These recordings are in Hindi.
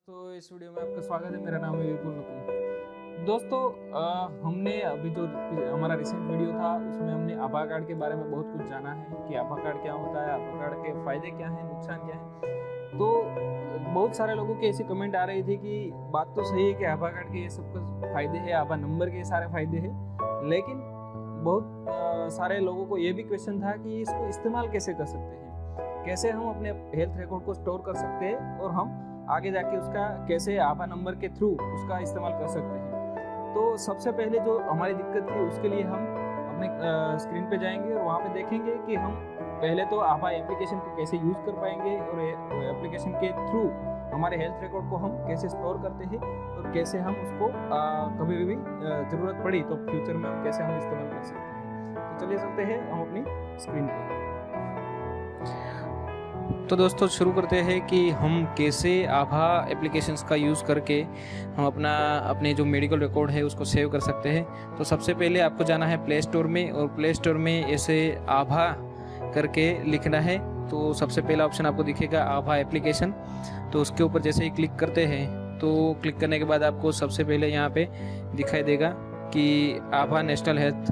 तो इस वीडियो में आपका स्वागत है। मेरा नाम है विपुल नुकुम। दोस्तों हमने अभी जो हमारा रिसेंट वीडियो था उसमें हमने आभा कार्ड के बारे में बहुत कुछ जाना है कि आभा कार्ड क्या होता है, आभा कार्ड के फायदे क्या हैं, नुकसान क्या हैं। तो बहुत सारे लोगों के ऐसी कमेंट आ रही थी कि बात तो सही है कि आभा कार्ड के ये सब कुछ फायदे हैं, आभा नंबर के सारे फायदे हैं, लेकिन बहुत सारे लोगों को ये भी क्वेश्चन था कि इसको इस्तेमाल कैसे कर सकते हैं, कैसे हम अपने हेल्थ रिकॉर्ड को स्टोर कर सकते हैं और हम आगे जाके उसका कैसे आभा नंबर के थ्रू उसका इस्तेमाल कर सकते हैं। तो सबसे पहले जो हमारी दिक्कत थी उसके लिए हम अपने स्क्रीन पे जाएंगे और वहाँ पे देखेंगे कि हम पहले तो आभा एप्लीकेशन को कैसे यूज़ कर पाएंगे और एप्लीकेशन के थ्रू हमारे हेल्थ रिकॉर्ड को हम कैसे स्टोर करते हैं और कैसे हम उसको कभी भी ज़रूरत पड़ी तो फ्यूचर में हम कैसे इस्तेमाल कर सकते हैं। तो चलिए चलते हैं हम अपनी स्क्रीन पर। तो दोस्तों शुरू करते हैं कि हम कैसे आभा एप्लीकेशंस का यूज़ करके हम अपने जो मेडिकल रिकॉर्ड है उसको सेव कर सकते हैं। तो सबसे पहले आपको जाना है प्ले स्टोर में और प्ले स्टोर में ऐसे आभा करके लिखना है। तो सबसे पहला ऑप्शन आपको दिखेगा आभा एप्लीकेशन। तो उसके ऊपर जैसे ही क्लिक करते हैं तो क्लिक करने के बाद आपको सबसे पहले यहाँ पे दिखाई देगा कि आभा नेशनल हेल्थ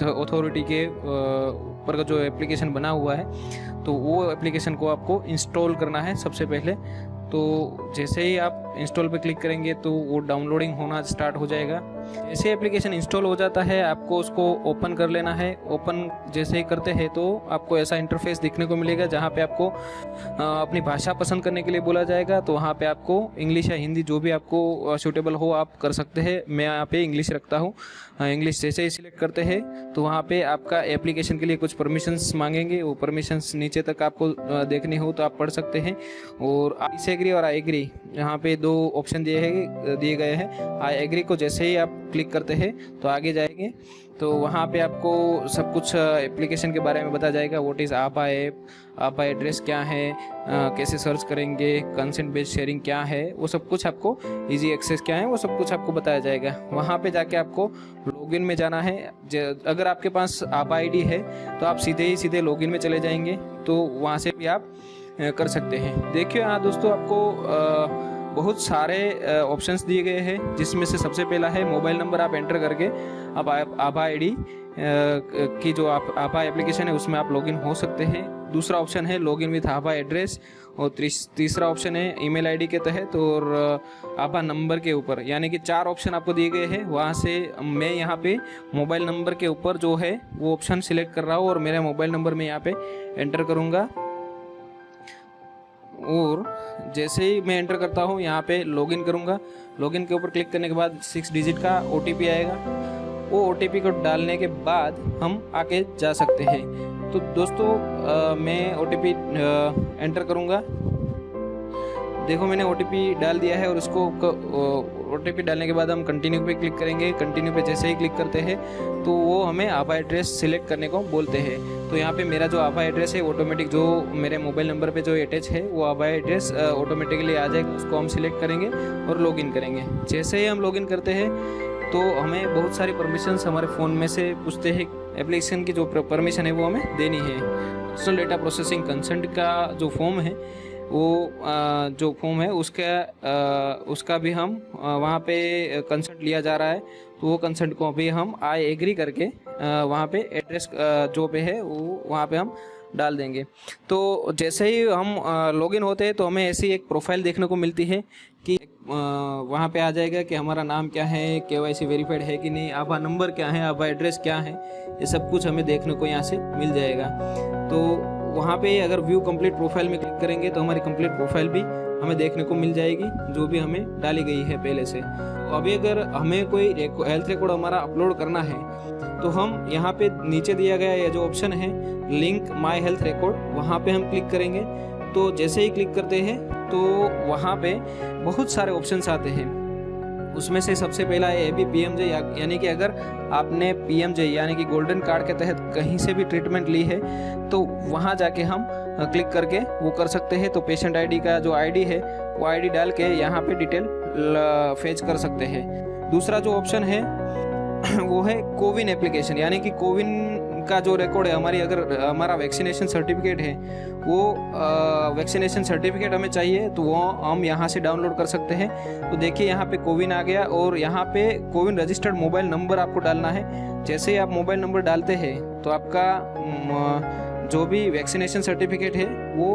अथॉरिटी के ऊपर का जो एप्लीकेशन बना हुआ है तो वो एप्लीकेशन को आपको इंस्टॉल करना है सबसे पहले। तो जैसे ही आप इंस्टॉल पे क्लिक करेंगे तो वो डाउनलोडिंग होना स्टार्ट हो जाएगा। जैसे एप्लीकेशन इंस्टॉल हो जाता है आपको उसको ओपन कर लेना है। ओपन जैसे ही करते हैं तो आपको ऐसा इंटरफेस दिखने को मिलेगा जहाँ पे आपको अपनी भाषा पसंद करने के लिए बोला जाएगा। तो वहाँ पे आपको इंग्लिश या हिंदी जो भी आपको सूटेबल हो आप कर सकते हैं। मैं यहाँ पे इंग्लिश रखता हूँ। इंग्लिश जैसे ही सिलेक्ट करते हैं तो वहाँ पे आपका एप्लीकेशन के लिए कुछ परमिशंस मांगेंगे। वो परमिशंस नीचे तक आपको देखनी हो तो आप पढ़ सकते हैं। और आई एग्री और आई एग्री यहाँ पे दो ऑप्शन दिए गए हैं। आई एग्री को जैसे ही आप क्लिक करते हैं तो आगे जाएंगे तो वहाँ पे आपको सब कुछ एप्लीकेशन के बारे में बताया जाएगा। What is Abha app, Abha address क्या है, कैसे सर्च करेंगे, कंसेंट बेस्ड शेयरिंग क्या है, वो सब कुछ आपको इजी एक्सेस क्या है वो सब कुछ आपको बताया जाएगा। वहाँ पे जाके आपको लॉगिन में जाना है। अगर आपके पास आभा आईडी है तो आप सीधे लॉगिन में चले जाएंगे तो वहाँ से भी आप कर सकते हैं। देखिए यहाँ दोस्तों आपको बहुत सारे ऑप्शंस दिए गए हैं जिसमें से सबसे पहला है मोबाइल नंबर आप एंटर करके आप आभा आईडी की जो आप आभा एप्लीकेशन है उसमें आप लॉगिन हो सकते हैं। दूसरा ऑप्शन है लॉगिन विथ आभा एड्रेस और तीसरा ऑप्शन है ईमेल आईडी के तहत और आभा नंबर के ऊपर। यानी कि 4 ऑप्शन आपको दिए गए हैं। वहाँ से मैं यहाँ पे मोबाइल नंबर के ऊपर जो है वो ऑप्शन सिलेक्ट कर रहा हूँ और मेरा मोबाइल नंबर मैं यहाँ पे एंटर करूँगा। और जैसे ही मैं एंटर करता हूँ यहाँ पे लॉगिन करूँगा। लॉगिन के ऊपर क्लिक करने के बाद 6 डिजिट का OTP आएगा। वो OTP को डालने के बाद हम आगे जा सकते हैं। तो दोस्तों मैं OTP एंटर करूँगा। देखो मैंने OTP डाल दिया है और उसको OTP डालने के बाद हम कंटिन्यू पे क्लिक करेंगे। कंटिन्यू पे जैसे ही क्लिक करते हैं तो वो हमें आभा एड्रेस सिलेक्ट करने को बोलते हैं। तो यहाँ पे मेरा जो आभा एड्रेस है ऑटोमेटिक जो मेरे मोबाइल नंबर पे जो अटैच है वो आभा एड्रेस ऑटोमेटिकली आ जाएगा। उसको हम सिलेक्ट करेंगे और लॉगिन करेंगे। जैसे ही हम लॉगिन करते हैं तो हमें बहुत सारी परमिशंस हमारे फ़ोन में से पूछते हैं। एप्लीकेशन की जो परमिशन है वो हमें देनी है। पर्सनल डेटा प्रोसेसिंग कंसेंट का जो फॉर्म है वो जो फॉर्म है उसका भी हम वहाँ पे कंसेंट लिया जा रहा है। तो वो कंसेंट को भी हम आई एग्री करके वहाँ पे एड्रेस जो पे है वो वहाँ पे हम डाल देंगे। तो जैसे ही हम लॉगिन होते हैं तो हमें ऐसी एक प्रोफाइल देखने को मिलती है कि वहाँ पे आ जाएगा कि हमारा नाम क्या है, KYC वेरीफाइड है कि नहीं, आभा नंबर क्या है, आभा एड्रेस क्या है, ये सब कुछ हमें देखने को यहाँ से मिल जाएगा। तो वहाँ पे अगर व्यू कंप्लीट प्रोफाइल में क्लिक करेंगे तो हमारी कंप्लीट प्रोफाइल भी हमें देखने को मिल जाएगी जो भी हमें डाली गई है पहले से। तो अभी अगर हमें कोई हेल्थ रिकॉर्ड हमारा अपलोड करना है तो हम यहाँ पे नीचे दिया गया ये जो ऑप्शन है लिंक माय हेल्थ रिकॉर्ड, वहाँ पे हम क्लिक करेंगे। तो जैसे ही क्लिक करते हैं तो वहाँ पे बहुत सारे ऑप्शंस आते हैं। उसमें से सबसे पहला है ABPMJ यानी कि अगर आपने PMJ यानी कि गोल्डन कार्ड के तहत कहीं से भी ट्रीटमेंट ली है तो वहाँ जाके हम क्लिक करके वो कर सकते हैं। तो पेशेंट आईडी का जो आईडी है वो आईडी डाल के यहाँ पे डिटेल फेच कर सकते हैं। दूसरा जो ऑप्शन है वो है कोविन एप्लीकेशन यानी कि कोविन का जो रिकॉर्ड है, हमारी अगर हमारा वैक्सीनेशन सर्टिफिकेट है, वो वैक्सीनेशन सर्टिफिकेट हमें चाहिए तो वो हम यहाँ से डाउनलोड कर सकते हैं। तो देखिए यहाँ पे कोविन आ गया और यहाँ पे कोविन रजिस्टर्ड मोबाइल नंबर आपको डालना है। जैसे ही आप मोबाइल नंबर डालते हैं तो आपका जो भी वैक्सीनेशन सर्टिफिकेट है वो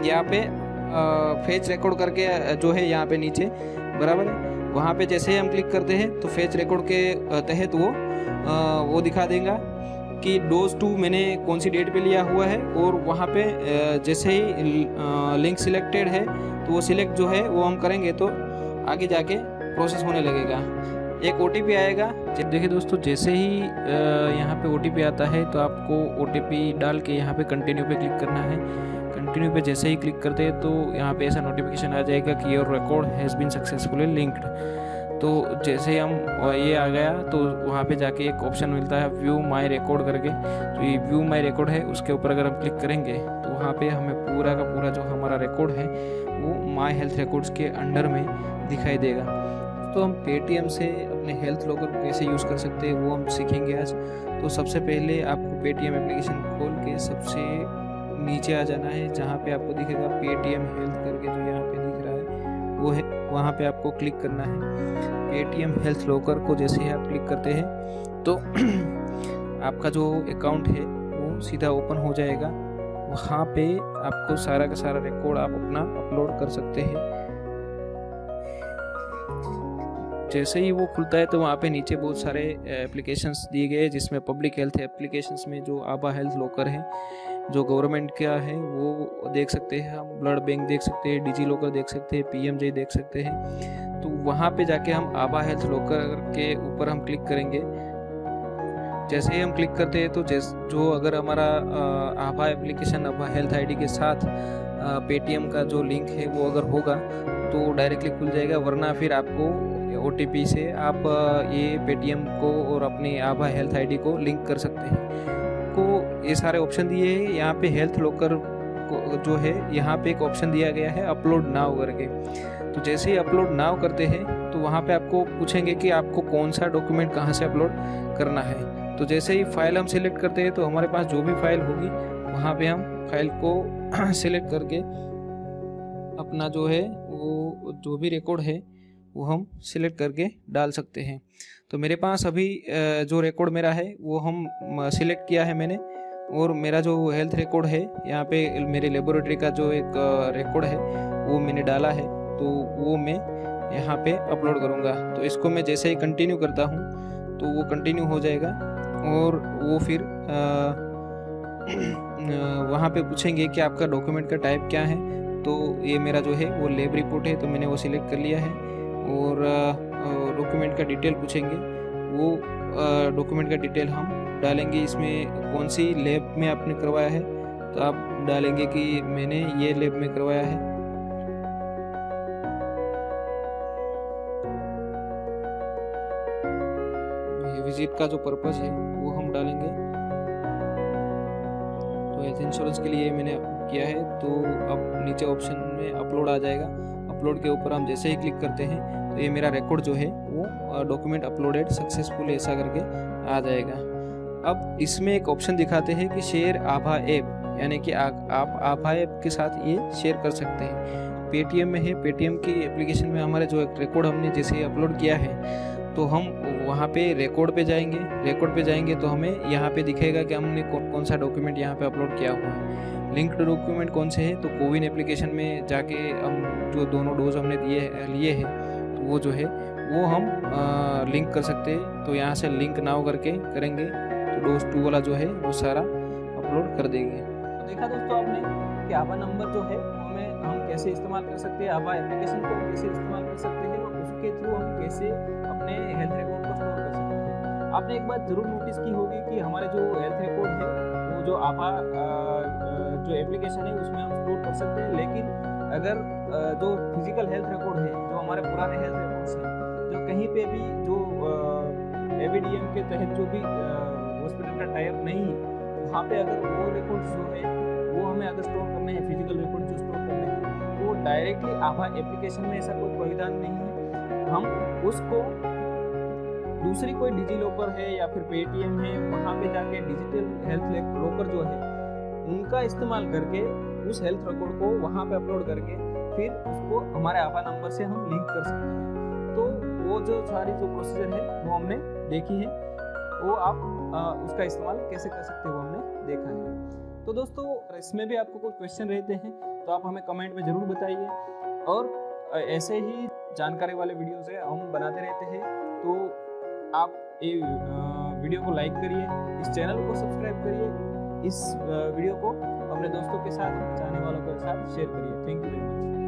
यहाँ पे फेच रिकॉर्ड करके जो है यहाँ पे नीचे बराबर है, वहाँ पे जैसे ही हम क्लिक करते हैं तो फेच रिकॉर्ड के तहत वो दिखा देगा कि डोज 2 मैंने कौन सी डेट पे लिया हुआ है। और वहाँ पे जैसे ही लिंक सिलेक्टेड है तो वो सिलेक्ट जो है वो हम करेंगे तो आगे जाके प्रोसेस होने लगेगा। एक OTP आएगा। देखिए दोस्तों, जैसे ही यहाँ पे OTP आता है तो आपको OTP डाल के यहाँ पे कंटिन्यू पे क्लिक करना है। कंटिन्यू पे जैसे ही क्लिक करते हैं तो यहाँ पे ऐसा नोटिफिकेशन आ जाएगा कि your record has been successfully linked. तो जैसे ही हम ये आ गया तो वहाँ पे जाके एक ऑप्शन मिलता है व्यू माय रिकॉर्ड करके। तो ये व्यू माय रिकॉर्ड है, उसके ऊपर अगर हम क्लिक करेंगे तो वहाँ पे हमें पूरा का पूरा जो हमारा रिकॉर्ड है वो माय हेल्थ रिकॉर्ड्स के अंडर में दिखाई देगा। तो हम पेटीएम से अपने हेल्थ लॉगर को कैसे यूज़ कर सकते हैं वो हम सीखेंगे आज। तो सबसे पहले आपको पेटीएम एप्लीकेशन खोल के सबसे नीचे आ जाना है, जहाँ पे आपको दिखेगा पेटीएम हेल्थ करके जो यहाँ पे दिख रहा है वो है, वहाँ पे आपको क्लिक करना है। पेटीएम हेल्थ लॉकर को जैसे ही आप क्लिक करते हैं तो आपका जो अकाउंट है वो सीधा ओपन हो जाएगा। वहाँ पे आपको सारा का सारा रिकॉर्ड आप अपना अपलोड कर सकते हैं। जैसे ही वो खुलता है तो वहाँ पे नीचे बहुत सारे एप्लीकेशंस दिए गए हैं, जिसमें पब्लिक हेल्थ एप्लीकेशंस में जो आभा हेल्थ लॉकर है जो गवर्नमेंट का है वो देख सकते हैं हम, ब्लड बैंक देख सकते हैं, डिजी लॉकर देख सकते हैं, PMJ देख सकते हैं। तो वहाँ पे जाके हम आभा हेल्थ लॉकर के ऊपर हम क्लिक करेंगे। जैसे ही हम क्लिक करते हैं तो जो अगर हमारा आभा एप्लीकेशन आभा हेल्थ ID के साथ पेटीएम का जो लिंक है वो अगर होगा तो डायरेक्टली खुल जाएगा, वरना फिर आपको OTP से आप ये पेटीएम को और अपनी आभा हेल्थ ID को लिंक कर सकते हैं। को ये सारे ऑप्शन दिए हैं। यहाँ पे हेल्थ लॉकर को जो है यहाँ पे एक ऑप्शन दिया गया है अपलोड नाउ करके। तो जैसे ही अपलोड नाउ करते हैं तो वहाँ पे आपको पूछेंगे कि आपको कौन सा डॉक्यूमेंट कहाँ से अपलोड करना है। तो जैसे ही फाइल हम सिलेक्ट करते हैं तो हमारे पास जो भी फाइल होगी वहाँ पे हम फाइल को सिलेक्ट करके अपना जो है वो जो भी रिकॉर्ड है वो हम सिलेक्ट करके डाल सकते हैं। तो मेरे पास अभी जो रिकॉर्ड मेरा है वो हम सिलेक्ट किया है मैंने, और मेरा जो हेल्थ रिकॉर्ड है यहाँ पे मेरे लेबोरेटरी का जो एक रिकॉर्ड है वो मैंने डाला है, तो वो मैं यहाँ पे अपलोड करूँगा। तो इसको मैं जैसे ही कंटिन्यू करता हूँ तो वो कंटिन्यू हो जाएगा, और वो फिर वहाँ पे पूछेंगे कि आपका डॉक्यूमेंट का टाइप क्या है। तो ये मेरा जो है वो लैब रिपोर्ट है, तो मैंने वो सिलेक्ट कर लिया है। और डॉक्यूमेंट का डिटेल पूछेंगे, वो डॉक्यूमेंट का डिटेल हम डालेंगे। इसमें कौन सी लैब में आपने करवाया है तो आप डालेंगे कि मैंने ये लैब में करवाया है। विजिट का जो पर्पस है वो हम डालेंगे। तो हेल्थ इंश्योरेंस के लिए मैंने किया है। तो अब नीचे ऑप्शन में अपलोड आ जाएगा। अपलोड के ऊपर हम जैसे ही क्लिक करते हैं तो ये मेरा रिकॉर्ड जो है वो डॉक्यूमेंट अपलोडेड सक्सेसफुल ऐसा करके आ जाएगा। अब इसमें एक ऑप्शन दिखाते हैं कि शेयर आभा ऐप, यानी कि आप आभा ऐप के साथ ये शेयर कर सकते हैं। पेटीएम में है, पेटीएम की एप्लीकेशन में हमारे जो एक रिकॉर्ड हमने जैसे अपलोड किया है तो हम वहाँ पे रिकॉर्ड पे जाएंगे तो हमें यहाँ पे दिखेगा कि हमने कौन सा डॉक्यूमेंट यहाँ पे अपलोड किया हुआ है। लिंक्ड डॉक्यूमेंट कौन से है, तो कोविन एप्लीकेशन में जाके हम जो दोनों डोज हमने लिए हैं तो वो जो है वो हम लिंक कर सकते हैं। तो यहाँ से लिंक नाउ करके करेंगे तो डोज 2 वाला जो है वो सारा अपलोड कर देंगे। तो देखा दोस्तों आपने कि आभा नंबर जो है हम कैसे इस्तेमाल कर सकते हैं, आभा एप्लीकेशन को कैसे इस्तेमाल कर सकते हैं, और उसके थ्रू हम कैसे अपने हेल्थ रिकॉर्ड को स्टोर कर सकते हैं। आपने एक बात जरूर नोटिस की होगी कि हमारे जो हेल्थ रिकॉर्ड है वो जो आभा जो एप्लीकेशन है उसमें हम स्टोर कर सकते हैं, लेकिन अगर जो फिजिकल हेल्थ रिकॉर्ड है, जो हमारे पुराने हेल्थ रिकॉर्ड्स हैं, जो कहीं पे भी जो ABDM के तहत जो भी हॉस्पिटल का टाइप नहीं है, वहाँ पे अगर वो रिकॉर्ड्स जो है वो हमें अगर स्टोर करने हैं, फिजिकल रिकॉर्ड जो स्टोर करने हैं, तो डायरेक्टली आभा एप्लीकेशन में ऐसा कोई प्रावधान नहीं है। हम उसको दूसरी कोई डिजी लॉकर है या फिर पेटीएम है, वहाँ पे जाके डिजिटल हेल्थ लॉकर जो है उनका इस्तेमाल करके उस हेल्थ रिकॉर्ड को वहाँ पे अपलोड करके फिर उसको हमारे आभा नंबर से हम लिंक कर सकते हैं। तो वो जो सारी जो प्रोसीजर है वो हमने देखी है, वो आप उसका इस्तेमाल कैसे कर सकते हो हमने देखा है। तो दोस्तों इसमें भी आपको कोई क्वेश्चन रहते हैं तो आप हमें कमेंट में ज़रूर बताइए, और ऐसे ही जानकारी वाले वीडियोज़ है हम बनाते रहते हैं। तो आप ये वीडियो को लाइक करिए, इस चैनल को सब्सक्राइब करिए, इस वीडियो को अपने दोस्तों के साथ, चाहने वालों के साथ शेयर करिए। Thank you very much.